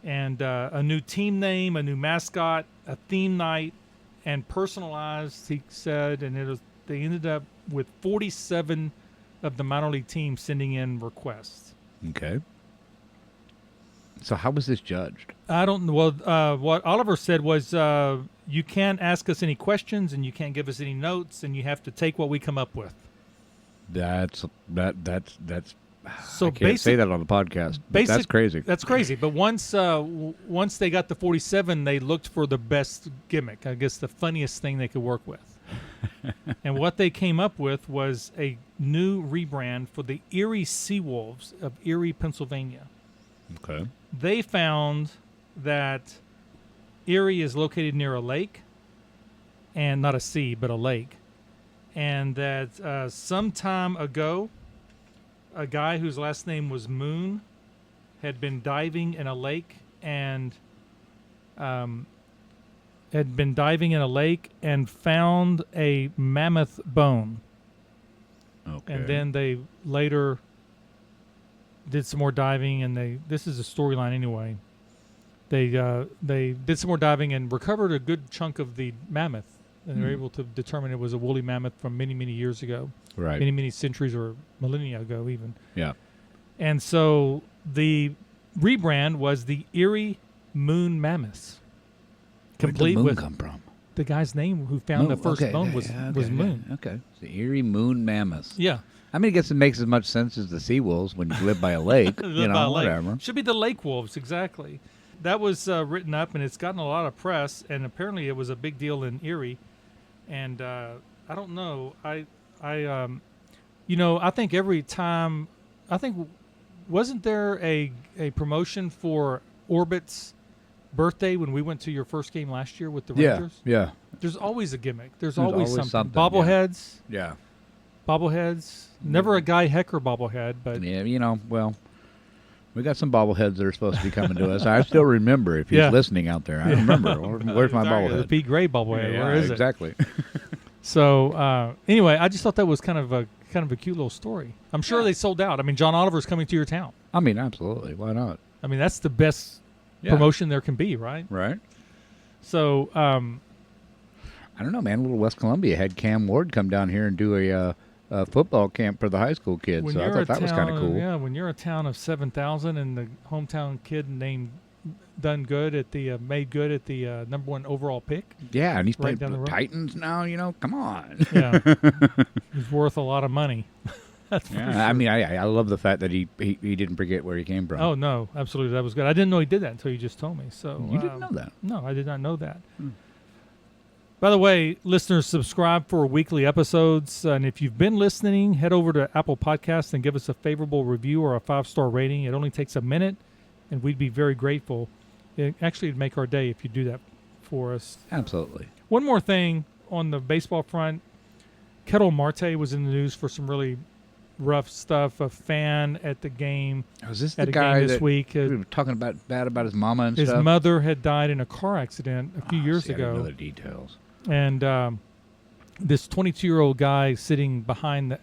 And a new team name, a new mascot, a theme night, and personalized, he said, and they ended up with 47 of the minor league teams sending in requests. Okay. So how was this judged? I don't know. Well, what Oliver said was, you can't ask us any questions, and you can't give us any notes, and you have to take what we come up with. That's So I can't say that on the podcast. That's crazy. That's crazy. But once they got the 47, they looked for the best gimmick. I guess the funniest thing they could work with. And what they came up with was a new rebrand for the Erie Seawolves of Erie, Pennsylvania. Okay. They found that Erie is located near a lake, and not a sea, but a lake, and that some time ago, a guy whose last name was Moon had been diving in a lake and found a mammoth bone. Okay. And then they later did some more diving, and this is a storyline anyway. They did some more diving and recovered a good chunk of the mammoth, and they were able to determine it was a woolly mammoth from many, many years ago. Right. Many centuries or millennia ago even. Yeah. And so the rebrand was the Erie Moon Mammoths. Complete with come from? The guy's name who found the first bone was Moon. Okay. The Erie Moon Mammoths. Yeah. I mean, I guess it makes as much sense as the sea wolves when you live by a lake. Whatever. Should be the lake wolves, exactly. That was written up, and it's gotten a lot of press, and apparently it was a big deal in Erie. And I don't know. I think every time, wasn't there a promotion for Orbit's birthday when we went to your first game last year with the Rangers? Yeah. There's always a gimmick. There's always something. Bobbleheads. Yeah. Bobbleheads. Never a Guy Hecker bobblehead, but yeah, we got some bobbleheads that are supposed to be coming to us. I still remember if he's listening out there. I remember. Where's my bobblehead? The Pete Gray bobblehead. Yeah, where is exactly. it? So anyway, I just thought that was kind of a cute little story. I'm sure they sold out. I mean, John Oliver's coming to your town. I mean, absolutely. Why not? I mean, that's the best promotion there can be, right? Right. So I don't know, man. Little West Columbia had Cam Ward come down here and do a football camp for the high school kids. So I thought that was kind of cool. Yeah, when you're a town of 7,000 and the hometown kid named made good at the number 1 overall pick. Yeah, and he's right playing for the Titans now. Come on. Yeah, he's worth a lot of money. That's yeah, sure. I mean, I love the fact that he didn't forget where he came from. Oh no, absolutely, that was good. I didn't know he did that until you just told me. So you didn't know that? No, I did not know that. By the way, listeners, subscribe for weekly episodes. And if you've been listening, head over to Apple Podcasts and give us a favorable review or a 5-star rating. It only takes a minute, and we'd be very grateful. It'd make our day if you do that for us. Absolutely. One more thing on the baseball front. Kettle Marte was in the news for some really rough stuff. A fan at the game. Was this at the a guy game this that week we were talking bad about his mama and his stuff? His mother had died in a car accident a few years ago. I didn't know the details. And this 22-year-old guy sitting behind the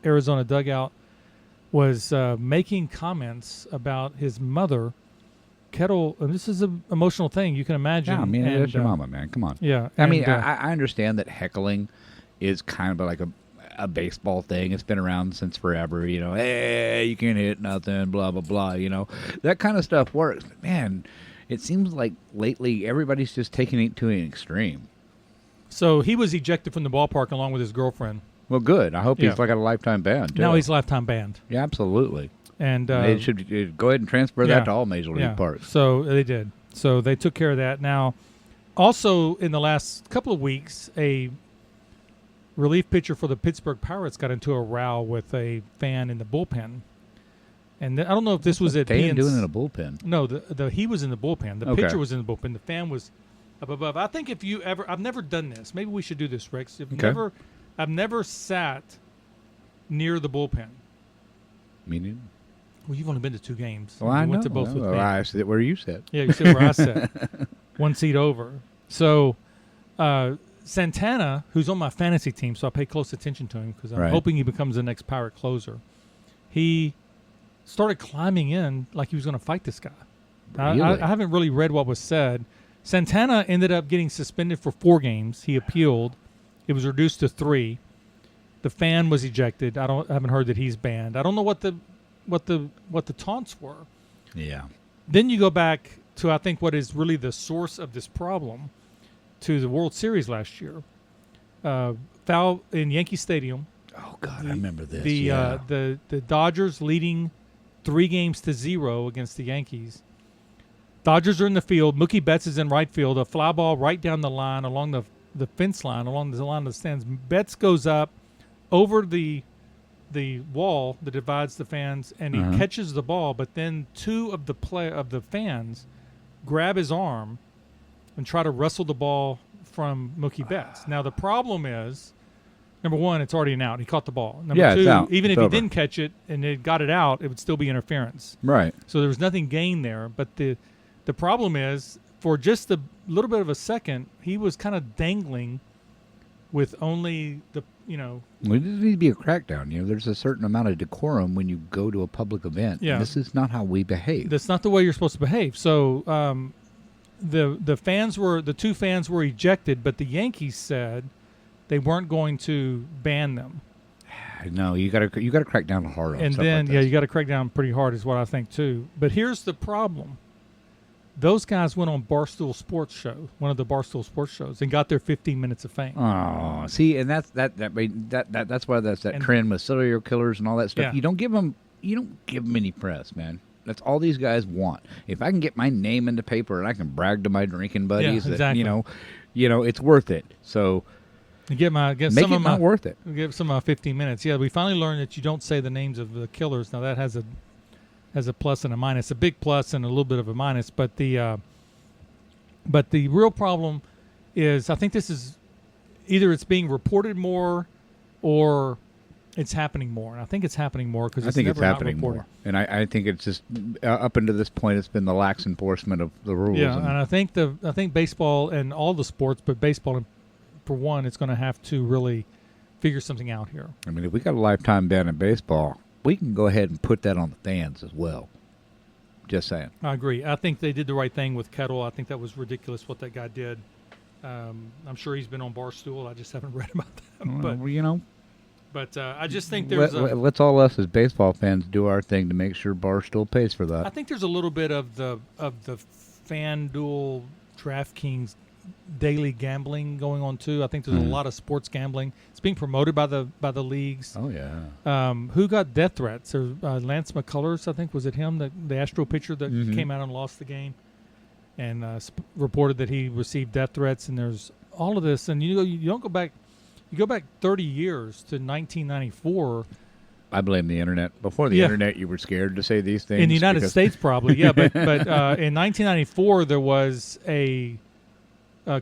Arizona dugout was making comments about his mother, Kettle. And this is an emotional thing, you can imagine. Yeah, I mean, and, that's your mama, man. Come on. Yeah. I mean, I understand that heckling is kind of like a baseball thing. It's been around since forever. You know, hey, you can't hit nothing, blah, blah, blah. You know, that kind of stuff works. But man, it seems like lately everybody's just taking it to an extreme. So he was ejected from the ballpark along with his girlfriend. Well, good. I hope Yeah. he's like a lifetime ban, too. Now he's a lifetime banned. Yeah, absolutely. And they should go ahead and transfer that to all Major League parks. So they did. So they took care of that. Now, also in the last couple of weeks, a relief pitcher for the Pittsburgh Pirates got into a row with a fan in the bullpen. And I don't know if this was at doing in a bullpen. No, he was in the bullpen. The Okay. pitcher was in the bullpen. The fan was up above. I think if you ever, I've never done this. Maybe we should do this, Rex. I've never sat near the bullpen. Meaning? Well, you've only been to 2 games. Well, I went know. to both with me. I sit where you sit. Yeah, you sit where I sat. 1 seat over. So Santana, who's on my fantasy team, so I pay close attention to him because I'm hoping he becomes the next Pirate closer. He started climbing in like he was going to fight this guy. Really? I haven't really read what was said. Santana ended up getting suspended for 4 games. He appealed. It was reduced to 3. The fan was ejected. I haven't heard that he's banned. I don't know what the taunts were. Yeah. Then you go back to, I think, what is really the source of this problem, to the World Series last year. Foul in Yankee Stadium. Oh God, I remember this. The Dodgers leading 3-0 against the Yankees. Dodgers are in the field. Mookie Betts is in right field. A fly ball right down the line along the fence line, along the line of the stands. Betts goes up over the wall that divides the fans, and he catches the ball. But then 2 of the fans grab his arm and try to wrestle the ball from Mookie Betts. Now the problem is, number 1, it's already an out. He caught the ball. Number 2, it's out. even It's if over. he didn't catch it and it got it out, it would still be interference. Right. So there was nothing gained there. But the problem is, for just a little bit of a second, he was kind of dangling with only the, Well, there needs to be a crackdown. There's a certain amount of decorum when you go to a public event. Yeah. And this is not how we behave. That's not the way you're supposed to behave. So the 2 fans were ejected, but the Yankees said they weren't going to ban them. No, you got to crack down hard on And stuff then like this. you got to crack down pretty hard is what I think too. But here's the problem. Those guys went on Barstool Sports show, one of the Barstool Sports shows, and got their 15 minutes of fame. Oh, see, and that's that's why that's that trend with serial killers and all that stuff. Yeah. You don't give them any press, man. That's all these guys want. If I can get my name in the paper and I can brag to my drinking buddies exactly. that it's worth it. So Get make some it of not worth it. Give some 15 minutes. Yeah, we finally learned that you don't say the names of the killers. Now that has a plus and a minus, a big plus and a little bit of a minus. But the real problem is, I think this is either it's being reported more or it's happening more. And I think it's happening more because I think it's happening more. And I think it's just up until this point, it's been the lax enforcement of the rules. Yeah, and I think baseball and all the sports, but baseball for one, it's going to have to really figure something out here. I mean, if we got a lifetime ban in baseball, we can go ahead and put that on the fans as well. Just saying. I agree. I think they did the right thing with Kettle. I think that was ridiculous what that guy did. I'm sure he's been on Barstool. I just haven't read about that. But I just think there's let's all us as baseball fans do our thing to make sure Barstool pays for that. I think there's a little bit of the FanDuel, DraftKings daily gambling going on too. I think there's a lot of sports gambling. It's being promoted by the leagues. Oh yeah. Who got death threats? Lance McCullers, I think, was it him, the Astro pitcher that came out and lost the game, and reported that he received death threats. And there's all of this, and you don't go back. You go back 30 years to 1994. I blame the internet. Before the internet, you were scared to say these things. In the United States, probably, yeah. But in 1994, there was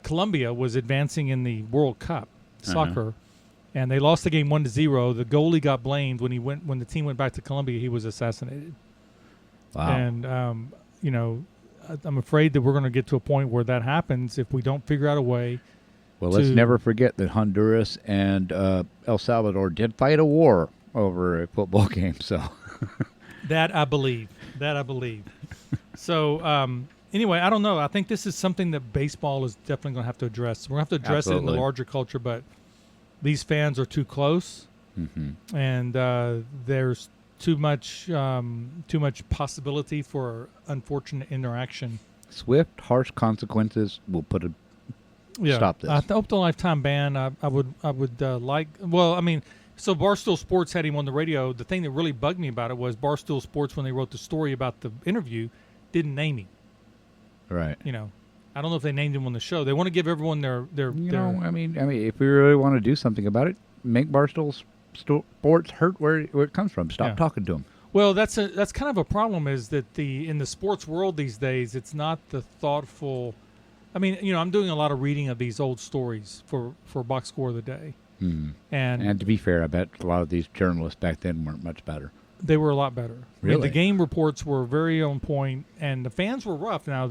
Colombia was advancing in the World Cup soccer, and they lost the game 1-0. The goalie got blamed when the team went back to Colombia. He was assassinated. Wow. And I'm afraid that we're going to get to a point where that happens if we don't figure out a way Well, let's never forget that Honduras and El Salvador did fight a war over a football game. So That I believe. So anyway, I don't know. I think this is something that baseball is definitely going to have to address. We're going to have to address it in the larger culture, but these fans are too close, and there's too much possibility for unfortunate interaction. Swift, harsh consequences will put a stop this. I hope the lifetime ban. I would like. Well, I mean, so Barstool Sports had him on the radio. The thing that really bugged me about it was Barstool Sports, when they wrote the story about the interview, didn't name him. Right. You know, I don't know if they named him on the show. They want to give everyone their. I mean, if we really want to do something about it, make Barstool Sports hurt where it comes from. Stop talking to them. Well, that's kind of a problem. Is that in the sports world these days, it's not the thoughtful. I mean, I'm doing a lot of reading of these old stories for Box Score of the Day. Mm-hmm. And to be fair, I bet a lot of these journalists back then weren't much better. They were a lot better. Really? I mean, the game reports were very on point, and the fans were rough. Now,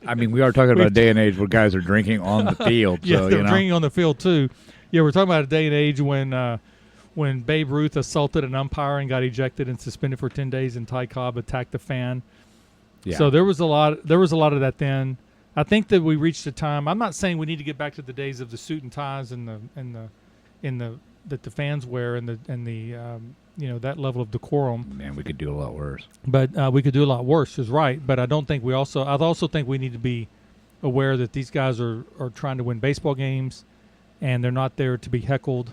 I mean, we are talking about a day and age where guys are drinking on the field. Yeah, they're drinking on the field too. Yeah, we're talking about a day and age when Babe Ruth assaulted an umpire and got ejected and suspended for 10 days, and Ty Cobb attacked a fan. Yeah. So there was a lot of that then. I think that we reached a time. I'm not saying we need to get back to the days of the suit and ties and that the fans wear and the that level of decorum. Man, we could do a lot worse. But we could do a lot worse, is right. But I don't think I also think we need to be aware that these guys are trying to win baseball games, and they're not there to be heckled.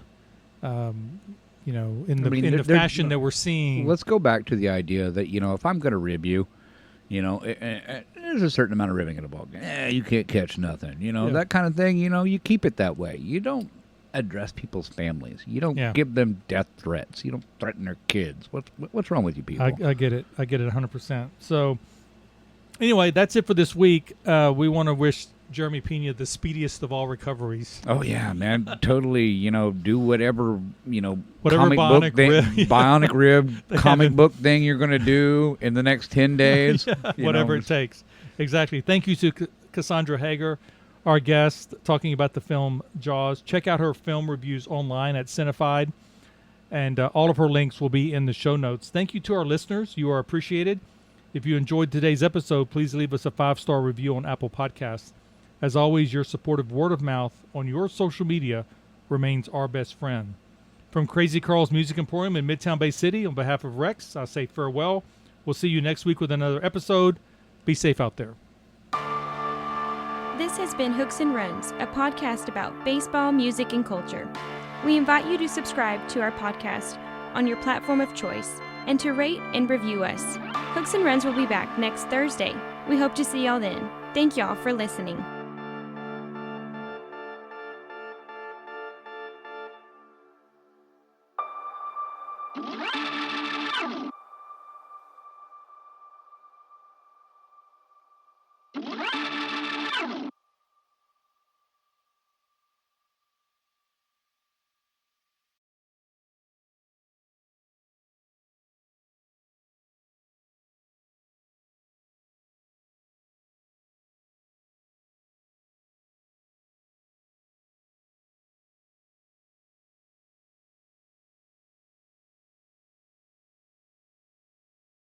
In the fashion that we're seeing. Let's go back to the idea that if I'm going to rib you, there's a certain amount of ribbing in a ball game. You can't catch nothing. That kind of thing. You keep it that way. You don't address people's families. You don't give them death threats. You don't threaten their kids. What's wrong with you people? I get it. I get it 100%. So anyway, that's it for this week. We want to wish Jeremy Pena the speediest of all recoveries. Oh yeah, man! Totally. Do whatever whatever bionic rib comic book thing you're going to do in the next 10 days. Whatever it takes. Exactly. Thank you to Cassandra Hager, our guest, talking about the film Jaws. Check out her film reviews online at Cinefied, and all of her links will be in the show notes. Thank you to our listeners. You are appreciated. If you enjoyed today's episode, please leave us a 5-star review on Apple Podcasts. As always, your supportive word of mouth on your social media remains our best friend. From Crazy Carl's Music Emporium in Midtown Bay City, on behalf of Rex, I say farewell. We'll see you next week with another episode. Be safe out there. This has been Hooks and Runs, a podcast about baseball, music, and culture. We invite you to subscribe to our podcast on your platform of choice and to rate and review us. Hooks and Runs will be back next Thursday. We hope to see y'all then. Thank y'all for listening.